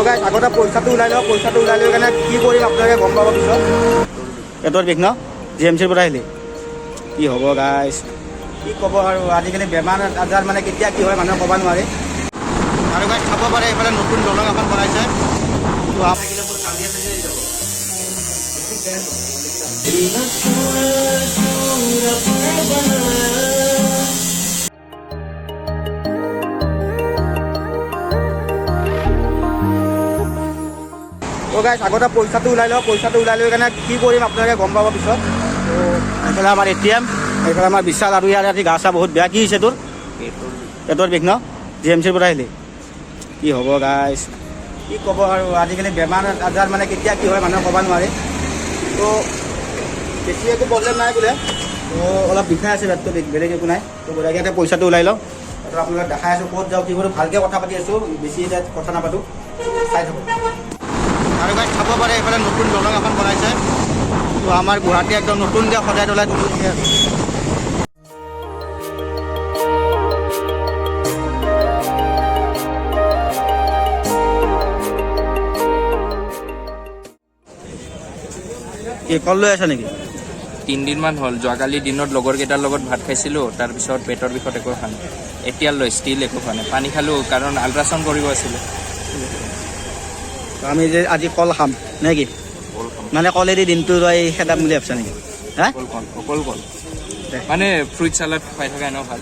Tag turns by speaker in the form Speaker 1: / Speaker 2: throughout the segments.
Speaker 1: গাইছ আগতে পইচাটো ওলাই লওঁ কাৰণে কি কৰিম আপোনালোকে গম পাব পিছত পেটৰ বিষ ন GMCৰ পৰা আহিলে কি হ'ব গাইছ কি ক'ব আৰু আজিকালি বেমাৰ আজাৰ মানে কেতিয়া কি হয় মানুহে ক'ব নোৱাৰে আৰু গাইছ খাব পাৰে এইফালে নতুন দলং এখন বনাইছে গাইছ আগতে পইচাটো ওলাই লওঁ কাৰণে কি কৰিম আপোনালোকে গম পাব পিছত তো এইফালে আমাৰ ATM এইফালে আমাৰ বিশাল আৰু ইয়াৰ আজি গা চা বহুত বেয়া কি হৈছে তোৰ পেটৰ বিষ ন GMCৰ পৰা আহিলে কি হ'ব গাইছ কি ক'ব আৰু আজিকালি বেমাৰ আজাৰ মানে কেতিয়া কি হয় মানুহে ক'ব নোৱাৰে তো বেছি একো প্ৰব্লেম নাই বোলে তো অলপ বিষাই আছে পেটটো বেলেগ একো নাই তো গতিকে পইচাটো ওলাই লওঁ তো আপোনালোকে দেখাই আছোঁ ক'ত যাওঁ কি কৰোঁ ভালকৈ কথা পাতি আছোঁ বেছি এতিয়া কথা নাপাতোঁ চাই থাকোঁ আৰু গাইছ খাব পাৰে এইফালে নতুন দলং এখন বনাইছে তো আমাৰ গুৱাহাটী একদম নতুন যে সদায় ওলাই কি কল লৈ আছা নেকি
Speaker 2: 3 দিনমান হ'ল যোৱাকালি দিনত লগৰ কেইটাৰ লগত ভাত খাইছিলোঁ তাৰপিছত পেটৰ বিষত একো খোৱা নাই এতিয়ালৈ ষ্টিল একো খোৱা নাই পানী খালোঁ কাৰণ আল্ট্ৰাচাউণ্ড কৰিব আছিলে
Speaker 1: আমি যে আজি কল খাম নে কি মানে কলেদি দিনটো তই খেদাম বুলি ভাবছা নেকি হা
Speaker 2: অকল কল মানে ফ্ৰুইট চালাড খাই থকা এনেও ভাল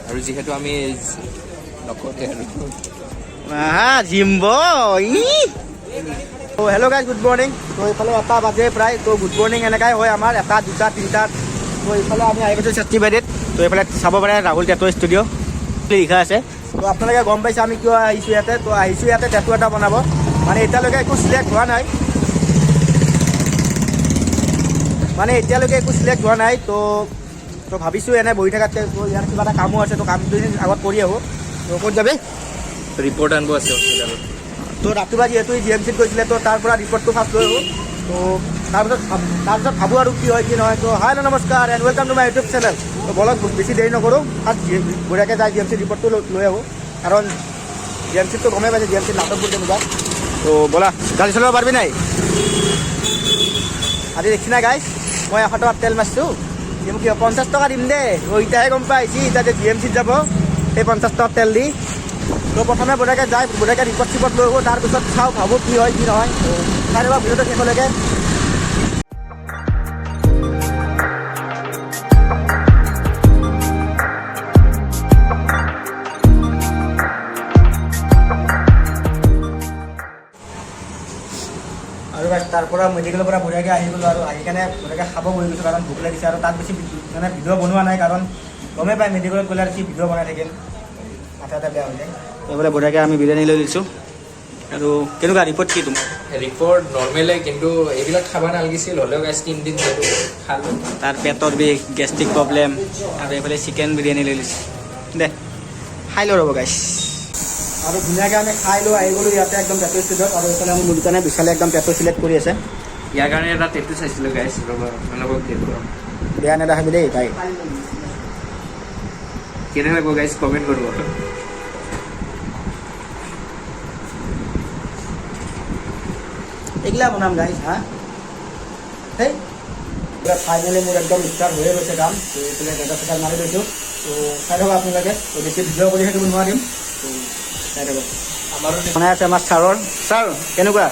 Speaker 2: আৰু যিহেতু আমি লগতে আৰু
Speaker 1: জিম্ব তো হেল্ল' গাইজ গুড মৰ্ণিং তো এইফালে 1টা বাজে প্ৰায় তো গুড মৰ্ণিং এনেকাই হয় আমাৰ 1টা 2টা 3টা তো এইফালে আমি আহি গৈছোঁ ছাত্ৰীবাৰীত তো এইফালে চাব পাৰে ৰাহুল টেটু ষ্টুডিঅ' লিখা আছে তো আপোনালোকে গম পাইছে আমি কিয় আহিছোঁ ইয়াতে তো আহিছোঁ ইয়াতে টেটু এটা বনাব মানে এতিয়ালৈকে একো চিলেক্ট হোৱা নাই তো ভাবিছোঁ এনে বহি থকাতকৈ ইয়াৰ কিবা এটা কামো আছে তো কামটো আগত কৰি আহোঁ তো ক'ত যাবি
Speaker 2: ৰিপৰ্ট আনিব আছে হস্পিটেলত
Speaker 1: তো ৰাতিপুৱা যিহেতু GMCত গৈছিলে তো তাৰ পৰা ৰিপৰ্টটো ফাৰ্ষ্ট লৈ আহোঁ তো তাৰপিছত ভাবোঁ আৰু কি হয় কি নহয় তো হাই নমস্কাৰ and welcome to my YouTube channel তো বলক বেছি দেৰি নকৰোঁ ফাৰ্ষ্ট বঢ়িয়াকৈ যায় GMC ৰিপৰ্টটো লৈ আহোঁ কাৰণ GMCততো গমেই পাইছে GMCত নাটকবোৰ কেনেকুৱা তো ব'লা গাড়ী চলাব পাৰিবি নাই আজি দেখি নাই গাইছ মই 100 টকাত তেল মাৰিছোঁ মোক 50 টকা দিম দেই এতিয়াহে গম পাই আহিছে এতিয়া যে GMCত যাব সেই 50 টকাত তেল দি তো প্ৰথমে বঢ়িয়াকৈ ৰিপৰ্ট চিপৰ্ট লৈ আহোঁ তাৰপিছত চাওঁ ভাবোঁ কি হয় কি নহয় চাই ৰ'বা ভিডিঅ'টো শেষলৈকে আৰু তাৰ পৰা মেডিকেলৰ পৰা বঢ়িয়াকৈ আহি গ'লোঁ আৰু আহি কেনে বঢ়িয়াকৈ খাব বহি গৈছোঁ কাৰণ ভোক লাগিছে আৰু তাত বেছি মানে ভিডিঅ' বনোৱা নাই কাৰণ গমেই পায় মেডিকেলত গ'লে আৰু কি ভিডিঅ' বনাই থাকিম মাথা এটা বেয়া হৈ যায় এইফালে বঢ়িয়াকৈ আমি বিৰিয়ানী লৈ লৈছোঁ আৰু কেনেকুৱা ৰিপৰ্ট কি তোমাৰ
Speaker 2: ৰিপৰ্ট নৰ্মেলে কিন্তু এইবিলাক খাব নালাগিছিল হ'লেও গাইছ 3 দিন খালোঁ
Speaker 1: তাৰ পেটৰ বিষ গেষ্ট্ৰিক প্ৰব্লেম আৰু এইফালে চিকেন বিৰিয়ানী লৈ লৈছোঁ দে খাই লওঁ ৰ'ব গাইছ আৰু ধুনীয়াকৈ আমি খাই লৈ আহি গ'লোঁ ইয়াতে একদম টেটু ষ্টুডিঅ'ত আৰু এইফালে মোৰ দোকানে বিশালে একদম টেটু চিলেক্ট কৰি আছে
Speaker 2: ইয়াৰ কাৰণে এটা টেটু চাইছিলোঁ গাইছ ৰ'বা আপোনালোকক
Speaker 1: বেয়া নেদেখাবি দেই তাই
Speaker 2: কেনে লাগিব গাইছ কমেণ্ট কৰিব
Speaker 1: এইগিলা বনাম গাইছ হা সেই ফাইনেলি মোৰ একদম ষ্টাৰ্ট হৈয়ে গৈছে কাম তো এইফালে ডেটা চেটাৰ মাৰি লৈছোঁ তো চাই থাকক আপোনালোকে তো বেছি ভিডিঅ' কৰি থাকিব নোৱাৰিম তো চাই থাকক আমাৰো বনাই আছে আমাৰ ছাৰৰ ছাৰ কেনেকুৱা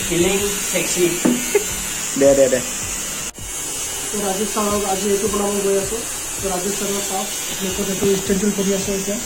Speaker 2: ফিলিং ছেক্সি
Speaker 1: দে
Speaker 3: তো ৰাজীৱ ছাৰক আজি এইটো বনাব গৈ আছোঁ তো ৰাজীৱ ছাৰক চাওক আপোনালোকক এইটো ষ্টেডুল কৰি আছোঁ এতিয়া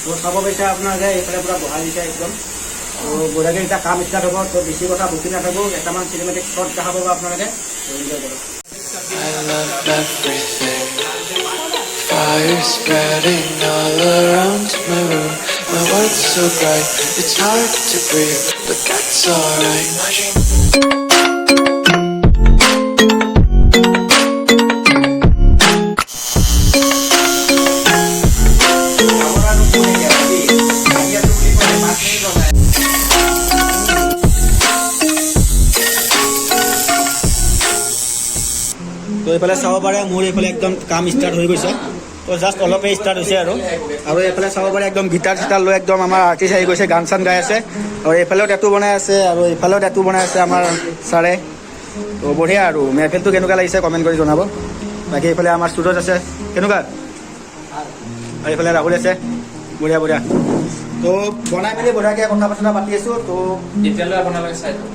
Speaker 1: তো চাব পাইছে আপোনালোকে এইফালে পূৰা বহাই দিছে একদম তো বঢ়িয়াকৈ এতিয়া কাম ষ্টাৰ্ট হ'ব তো বেছি কথা বকি নাথাকোঁ এটামান চিনেমেটিক শ্বট দেখা পাব আপোনালোকে তো এনজয় কৰক
Speaker 4: Fire spreading all around my room. My world's so bright, it's hard to breathe, but that's alright.
Speaker 1: তো এইফালে চাব পাৰে মোৰ এইফালে একদম কাম ষ্টাৰ্ট হৈ গৈছে তো জাষ্ট অলপে ষ্টাৰ্ট হৈছে আৰু এইফালে চাব পাৰে একদম গিটাৰ চিটাৰ লৈ একদম আমাৰ আৰ্টিষ্ট আহি গৈছে গান চান গাই আছে আৰু এইফালেও টেটু বনাই আছে আৰু এইফালেও টেটু বনাই আছে আমাৰ ছাৰে তো বঢ়িয়া আৰু মেহফিলটো কেনেকুৱা লাগিছে কমেণ্ট কৰি জনাব বাকী এইফালে আমাৰ ষ্টুডিঅ'ত আছে কেনেকুৱা আৰু এইফালে ৰাহুল আছে বঢ়িয়া বঢ়িয়া তো বনাই মেলি বঢ়িয়াকৈ কথা বতৰা পাতি আছোঁ তো
Speaker 2: এতিয়ালৈ আপোনালোকে চাই থাকক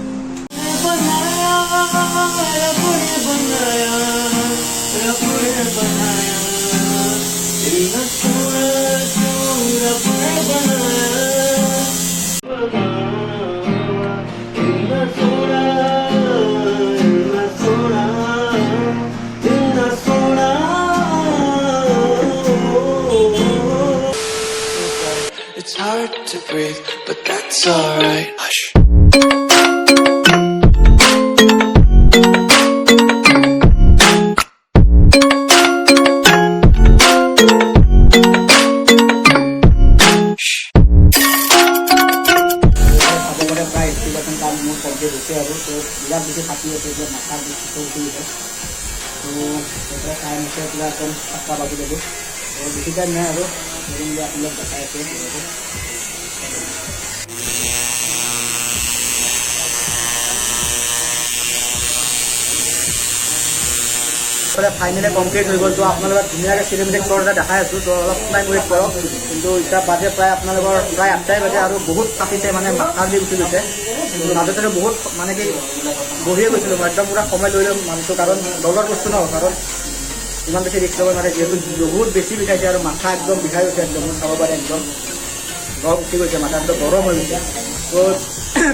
Speaker 4: It's hard to breathe, but that's alright. Hush.
Speaker 1: বিৰাট বেছি ফাটি আছে এতিয়া মাথাৰ বিষটো উঠি গৈছে তো এতিয়া টাইম আছে এতিয়া একদম 7টা বাজি যাব তো বেছি টাইম নাই আৰু আপোনালোক দেখাই আছে ফাইনেলি কমপ্লিট হৈ গ'ল তো আপোনালোকক ধুনীয়াকৈ চিনেমেটিক শ্বট এটা দেখাই আছোঁ তো অলপ টাইম ৱেইট কৰক কিন্তু এতিয়া বাজে প্ৰায় আপোনালোকৰ প্ৰায় 8টাই বাজে আৰু বহুত ফাটিছে মানে মাথাৰ বিষ উঠি গৈছে মাজতে বহুত মানে কি বহিয়ে গৈছিলোঁ মই একদম পুৰা সময় লৈ মানিছোঁ কাৰণ দলৰ বস্তু ন কাৰণ ইমান বেছি ৰিস্ক ল'ব নোৱাৰে যিহেতু বহুত বেছি বিষাইছে আৰু মাথা একদম বিষাই গৈছে একদম চাব পাৰে একদম ৰস উঠি গৈছে মাথা একদম গৰম হৈ গৈছে তো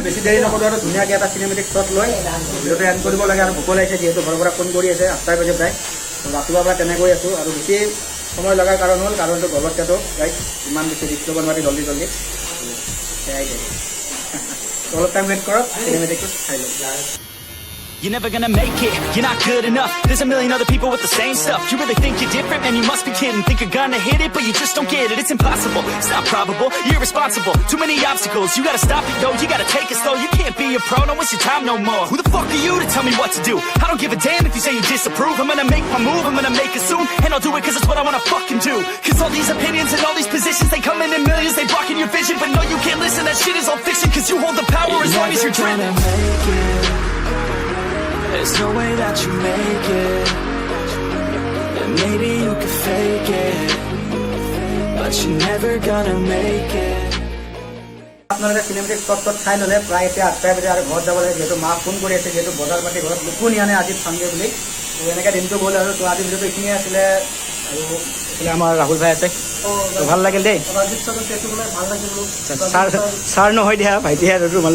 Speaker 1: বেছি দেৰি নকৰোঁ আৰু ধুনীয়াকৈ এটা চিনেমেটিক শ্বট লৈ ভিডিঅ'টো এণ্ড কৰিব লাগে আৰু ভোক লাগিছে যিহেতু ঘৰৰ পৰা ফোন কৰি আছে 8টা বাজে প্ৰায় ৰাতিপুৱাৰ পৰা তেনেকৈ আছোঁ আৰু বেছি সময় লগাৰ কাৰণ হ'ল কাৰণটো ঘৰত তাতো ৰাইট ইমান বেছি ৰিস্ক ল'ব নোৱাৰি জল্দি জল্দি সেয়াই অলপ টাইম ৱেইট কৰক চিনেমেটিকটো চাই লওক
Speaker 5: You're never gonna make it, you're not good enough. There's a million other people with the same stuff. You really think you're different? Man, you must be kidding. Think you're gonna hit it, but you just don't get it. It's impossible, it's not probable, you're irresponsible. Too many obstacles, you gotta stop it, yo. You gotta take it slow, you can't be a pro. Don't waste your time no more. Who the fuck are you to tell me what to do? I don't give a damn if you say you disapprove. I'm gonna make my move, I'm gonna make it soon. And I'll do it cause it's what I wanna fucking do. Cause all these opinions and all these positions, they come in millions, they blocking your vision. But no, you can't listen, that shit is all fiction. Cause you hold the power as long as you're dreaming.
Speaker 4: There's no way that you make it. And maybe you could fake it, but you're never gonna make it.
Speaker 1: আপোনালোকে cinematic shot চাই ল'লে প্ৰায় এতিয়া 8টা বাজে আৰু ঘৰত যাব লাগে যিহেতু মা ফোন কৰি আছে যিহেতু বজাৰ পাতি ঘৰত একো নিয়া নাই আজি চানডে বুলি তো এনেকৈ দিনটো গ'ল আৰু তো আজি ভিডিঅ'টো এইখিনিয়ে আছিলে আৰু এইফালে আমাৰ ৰাহুল ভাই আছে তো ভাল লাগিল দেই ছাৰ নহয় দিয়া ভাইটিহে আৰু ভাল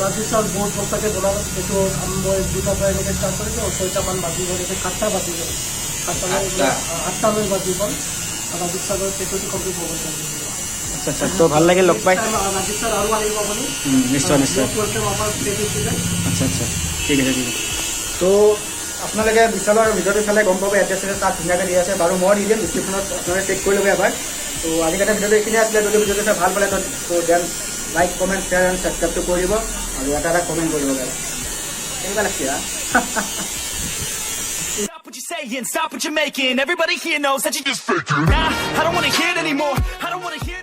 Speaker 3: ৰাজীৱ ছাৰ বহুত বস্তাকে বনালে সেইটো মই 2টাৰ পৰা এনেকৈ ষ্টাৰ্ট কৰিছোঁ আৰু 6টামান বাজি গ'ল এতিয়া 7টা বাজি গ'ল 8টালৈ বাজি গ'ল ৰাজীৱ ছাৰৰ পেটটো কমপ্লিট হ'ব
Speaker 1: আচ্ছা আচ্ছা তো ভাল লাগিল লগ পাই
Speaker 3: ৰাজীৱ ছাৰ আৰু আহিব আপুনি
Speaker 1: নিশ্চয় নিশ্চয় আচ্ছা আচ্ছা ঠিক আছে ঠিক আছে তো আপোনালোকে বিশালৰ ভিডিঅ'টো চালে গম পাব এড্ৰেছ তাত ধুনীয়াকৈ দিয়া আছে বাৰু মই দি দিম ডিছক্ৰিপশ্যনত আপোনালোকে চেক কৰি ল'ব এবাৰ তো আজিকালি ভিডিঅ'টো এইখিনিয়ে আছিলে যদি ভিডিঅ'টো চাই ভাল পালে তো then like comment share and ছাবস্ক্ৰাইবটো কৰি দিব আৰু এটা কমেণ্ট কৰিব লাগে কেনেকুৱা লাগিছে
Speaker 5: Stop what you're saying, stop what you're making. Everybody here knows that you just faking. Nah, I don't wanna hear it anymore. I don't wanna hear